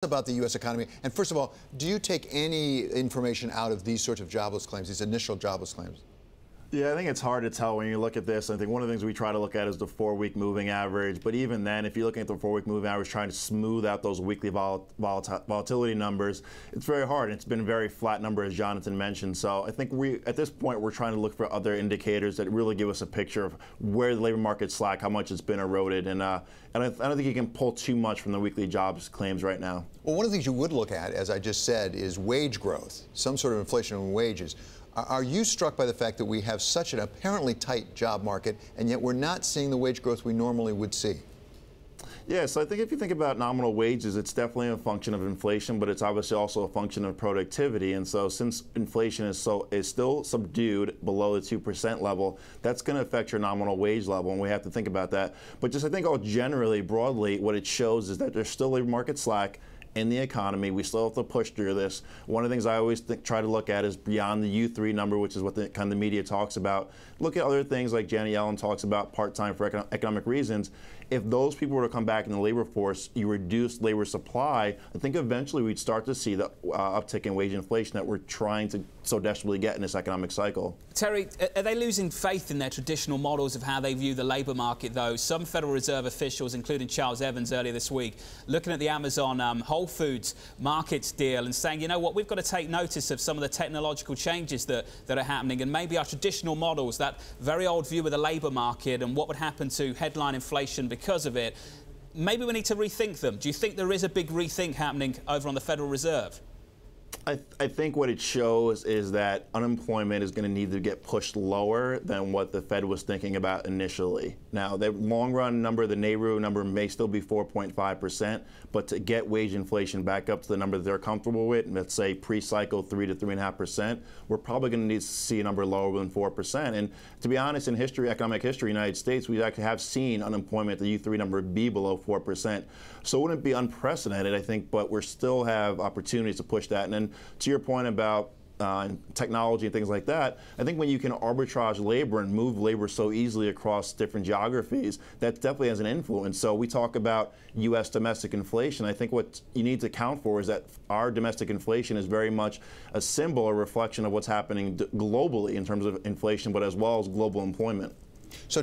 About the U.S. economy. And first of all, do you take any information out of these sorts of jobless claims, these initial jobless claims? Yeah, I think it's hard to tell when you look at this. I think one of the things we try to look at is the 4-week moving average. But even then, if you're looking at the 4-week moving average, trying to smooth out those weekly volatility numbers, it's very hard. It's been a very flat number, as Jonathan mentioned. So I think at this point, we're trying to look for other indicators that really give us a picture of where the labor market's slack, how much it's been eroded. And I don't think you can pull too much from the weekly jobs claims right now. Well, one of the things you would look at, as I just said, is wage growth, some sort of inflation in wages. Are you struck by the fact that we have such an apparently tight job market, and yet we're not seeing the wage growth we normally would see? Yeah, so I think if you think about nominal wages, it's definitely a function of inflation, but it's obviously also a function of productivity. And so since inflation is still subdued below the 2% level, that's going to affect your nominal wage level, and we have to think about that. But just I think generally, broadly, what it shows is that there's still labor market slack in the economy. We still have to push through this. One of the things I always try to look at is beyond the U3 number, which is what the kind of the media talks about. Look at other things like Janet Yellen talks about part-time for economic reasons. If those people were to come back in the labor force, you reduce labor supply, I think eventually we'd start to see the uptick in wage inflation that we're trying to so desperately get in this economic cycle. Terry, are they losing faith in their traditional models of how they view the labor market, though? Some Federal Reserve officials, including Charles Evans earlier this week, looking at the Amazon Whole Foods markets deal and saying, you know what, we've got to take notice of some of the technological changes that are happening, and maybe our traditional models, that very old view of the labor market and what would happen to headline inflation because of it, maybe we need to rethink them. Do you think there is a big rethink happening over on the Federal Reserve? I think what it shows is that unemployment is going to need to get pushed lower than what the Fed was thinking about initially. Now, the long-run number, the NARU number, may still be 4.5%, but to get wage inflation back up to the number that they're comfortable with, let's say pre-cycle 3 to 3.5%, we're probably going to need to see a number lower than 4%. And to be honest, in history, economic history, United States, we actually have seen unemployment, the U3 number, be below 4%. So it wouldn't be unprecedented, I think, but we still have opportunities to push that. And then to your point about technology and things like that, I think when you can arbitrage labor and move labor so easily across different geographies, that definitely has an influence. So we talk about U.S. domestic inflation. I think what you need to account for is that our domestic inflation is very much a symbol, a reflection of what's happening globally in terms of inflation, but as well as global employment. So